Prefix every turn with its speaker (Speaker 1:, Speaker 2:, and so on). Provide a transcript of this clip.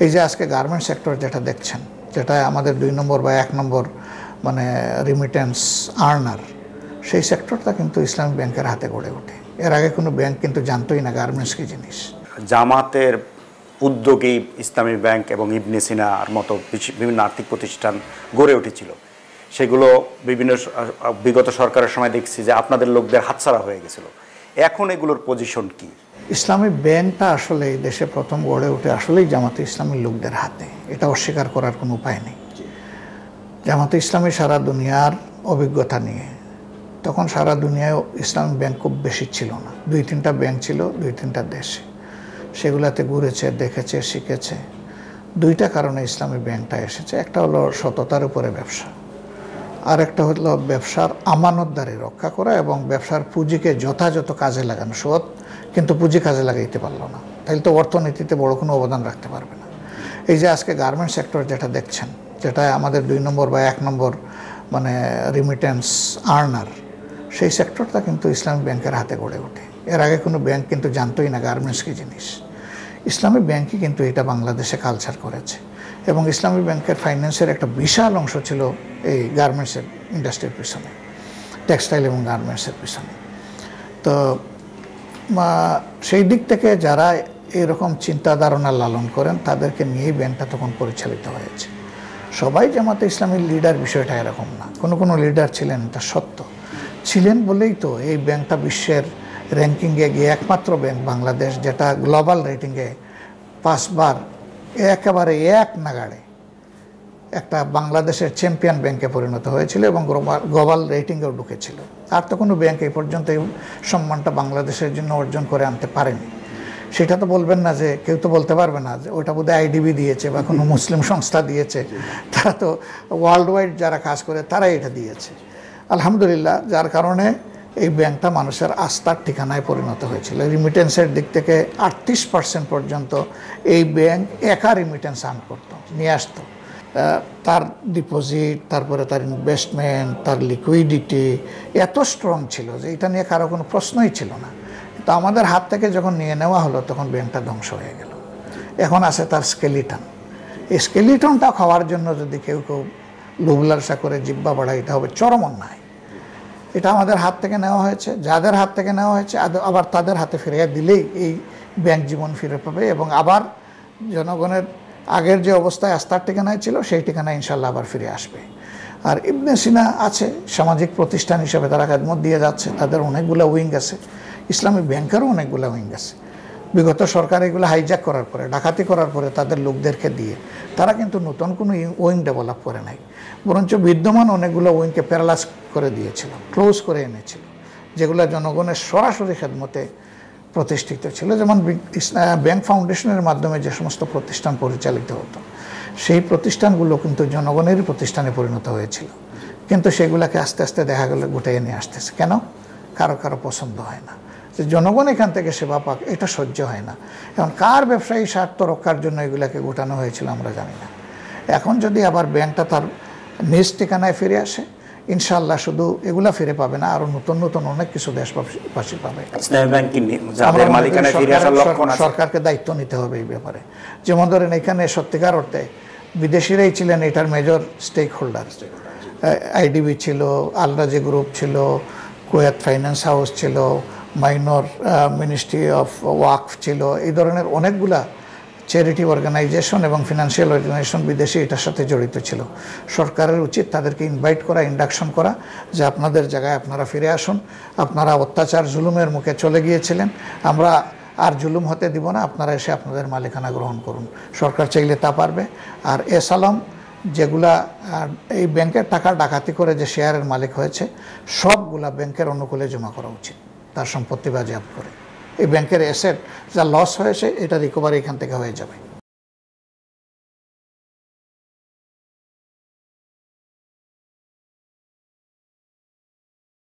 Speaker 1: এই যে আজকে গার্মেন্টস সেক্টর যেটা দেখছেন, যেটা আমাদের 2 নম্বর বা 1 নম্বর মানে রিমিটেন্স আর্নার, সেই সেক্টরটা কিন্তু ইসলামী ব্যাংকের হাতে গড়ে ওঠে। এর আগে কোনো ব্যাংক কিন্তু জানতোই না গার্মেন্টস কী জিনিস।
Speaker 2: জামাতের উদ্যোগেই ইসলামী ব্যাংক এবং ইবনে সিনার মতো বিভিন্ন আর্থিক প্রতিষ্ঠান গড়ে উঠেছিল। সেগুলো বিগত সরকারের সময় দেখছি যে আপনাদের লোকদের হাতছাড়া হয়ে গেছিল। এখন এগুলোর পজিশন কি?
Speaker 1: ইসলামী ব্যাংকটা আসলে এই দেশে প্রথম গড়ে ওঠে আসলেই জামাতে ইসলামীর লোকদের হাতে, এটা অস্বীকার করার কোনো উপায় নেই। জামাতে ইসলামী সারা দুনিয়ার অভিজ্ঞতা নিয়ে, তখন সারা দুনিয়ায় ইসলামী ব্যাংক খুব বেশি ছিল না, 2-3টা ব্যাংক ছিল 2-3টা দেশে। সেগুলাতে ঘুরেছে, দেখেছে, শিখেছে। 2টা কারণে ইসলামী ব্যাংকটা এসেছে। একটা হলো সততার উপরে ব্যবসা, আর একটা হলো ব্যবসার আমানতদারি রক্ষা করা এবং ব্যবসার পুঁজিকে যথাযথ কাজে লাগানো। সৎ কিন্তু পুঁজি কাজে লাগাইতে পারলো না, তাহলে তো অর্থনীতিতে বড় কোনো অবদান রাখতে পারবে না। এই যে আজকে গার্মেন্টস সেক্টর যেটা দেখছেন, যেটা আমাদের 2 নম্বর বা 1 নম্বর মানে রিমিটেন্স আর্নার, সেই সেক্টরটা কিন্তু ইসলামী ব্যাংকের হাতে গড়ে ওঠে। এর আগে কোনো ব্যাংক কিন্তু জানতোই না গার্মেন্টস কী জিনিস। ইসলামী ব্যাংকই কিন্তু এটা বাংলাদেশে কালচার করেছে এবং ইসলামী ব্যাংকের ফাইন্যান্সের একটা বিশাল অংশ ছিল এই গার্মেন্টসের ইন্ডাস্ট্রির পিছনে, টেক্সটাইল এবং গার্মেন্টসের পিছনে। তো সেই দিক থেকে যারা এরকম চিন্তা ধারণা লালন করেন তাদেরকে নিয়েই ব্যাংকটা তখন পরিচালিত হয়েছে। সবাই জামাতে ইসলামীর লিডার বিষয়টা এরকম না, কোনো লিডার ছিলেন, এটা সত্য। ছিলেন বলেই তো এই ব্যাংকটা বিশ্বের র্যাঙ্কিংয়ে গিয়ে একমাত্র ব্যাংক বাংলাদেশ যেটা গ্লোবাল রেটিংয়ে 5 বার একেবারে এক নাগাড়ে একটা বাংলাদেশের চ্যাম্পিয়ন ব্যাংকে পরিণত হয়েছিল এবং গ্লোবাল রেটিংয়েও ঢুকেছিল। আর তো কোনো ব্যাংক এই পর্যন্ত এই সম্মানটা বাংলাদেশের জন্য অর্জন করে আনতে পারেনি। সেটা তো বলবেন না, যে কেউ তো বলতে পারবে না যে ওটা বোধহয় আইডিবি দিয়েছে বা কোনো মুসলিম সংস্থা দিয়েছে। তারা তো ওয়ার্ল্ড ওয়াইড যারা কাজ করে তারাই এটা দিয়েছে। আলহামদুলিল্লাহ, যার কারণে এই ব্যাংকটা মানুষের আস্থার ঠিকানায় পরিণত হয়েছিল। রিমিটেন্সের দিক থেকে 38% পর্যন্ত এই ব্যাংক একা রিমিটেন্স আর্ন করতো, নিয়ে আসতো। তার ডিপোজিট, তারপরে তার ইনভেস্টমেন্ট, তার লিকুইডিটি এত স্ট্রং ছিল যে এটা নিয়ে কারো কোনো প্রশ্নই ছিল না। তো আমাদের হাত থেকে যখন নিয়ে নেওয়া হলো তখন ব্যাংকটা ধ্বংস হয়ে গেল। এখন আছে তার স্কেলিটন। এই স্কেলিটনটা খাওয়ার জন্য যদি কেউ লোভ লালসা করে জিব্বা বাড়ায়, এটা হবে চরম অন্যায়। এটা আমাদের হাত থেকে নেওয়া হয়েছে, যাদের হাত থেকে নেওয়া হয়েছে আবার তাদের হাতে ফিরিয়ে দিলেই এই ব্যাংক জীবন ফিরে পাবে এবং আবার জনগণের আগের যে অবস্থায় আস্থার ঠিকানায় ছিল সেই ঠিকানায় ইনশাল্লাহ আবার ফিরে আসবে। আর ইবনে সিনা আছে, সামাজিক প্রতিষ্ঠান হিসেবে তারা খেদমত দিয়ে যাচ্ছে, তাদের অনেকগুলো উইং আছে। ইসলামী ব্যাংকেরও অনেকগুলো উইং আছে। বিগত সরকার এগুলো হাইজ্যাক করার পরে, ডাকাতি করার পরে তাদের লোকদেরকে দিয়ে তারা কিন্তু নতুন কোনো উইং ডেভেলপ করে নাই, বরঞ্চ বিদ্যমান অনেকগুলো উইংকে প্যারালাইজ করে দিয়েছিল, ক্লোজ করে এনেছিল, যেগুলো জনগণের সরাসরি খেদমতে প্রতিষ্ঠিত ছিল। যেমন ব্যাংক ফাউন্ডেশনের মাধ্যমে যে সমস্ত প্রতিষ্ঠান পরিচালিত হতো, সেই প্রতিষ্ঠানগুলো কিন্তু জনগণেরই প্রতিষ্ঠানে পরিণত হয়েছিল, কিন্তু সেগুলোকে আস্তে আস্তে দেখা গেল গুটিয়ে নিয়ে আসতেছে। কেন? কারো পছন্দ হয় না যে জনগণ এখান থেকে সেবা পাক, এটা সহ্য হয় না। এখন কার ব্যবসায়ী স্বার্থ রক্ষার জন্য এগুলাকে গোটানো হয়েছিল আমরা জানি না। এখন যদি আবার ব্যাংকটা তার নিজ ঠিকানায় ফিরে আসে, ইনশাআল্লাহ শুধু এগুলা ফিরে পাবে না, আরো নতুন নতুন অনেক কিছু দেশবাসী পাবে। সরকারকে দায়িত্ব নিতে হবে এই ব্যাপারে। যেমন ধরেন এখানে সত্যিকার অর্থে বিদেশিরাই ছিলেন এটার মেজর স্টেক হোল্ডার। আইডিবি ছিল, আলরাজি গ্রুপ ছিল, কুয়েত ফাইন্যান্স হাউস ছিল, মাইনর মিনিস্ট্রি অফ ওয়াকফ ছিল, এই ধরনের অনেকগুলা চ্যারিটি অর্গানাইজেশন এবং ফিনান্সিয়াল অর্গানাইজেশন বিদেশি এটার সাথে জড়িত ছিল। সরকারের উচিত তাদেরকে ইনভাইট করা, ইন্ডাকশন করা, যে আপনাদের জায়গায় আপনারা ফিরে আসুন, আপনারা অত্যাচার জুলুমের মুখে চলে গিয়েছিলেন, আমরা আর জুলুম হতে দিব না, আপনারা এসে আপনাদের মালিকানা গ্রহণ করুন। সরকার চাইলে তা পারবে। আর এসালাম যেগুলা এই ব্যাংকের টাকা ডাকাতি করে যে শেয়ারের মালিক হয়েছে, সবগুলা ব্যাংকের অনুকূলে জমা করা উচিত, তার সম্পত্তি বাজেয়াপ্ত করে। এই ব্যাংকের অ্যাসেট যা লস হয়েছে এটা রিকভারি এখান থেকে হয়ে যাবে।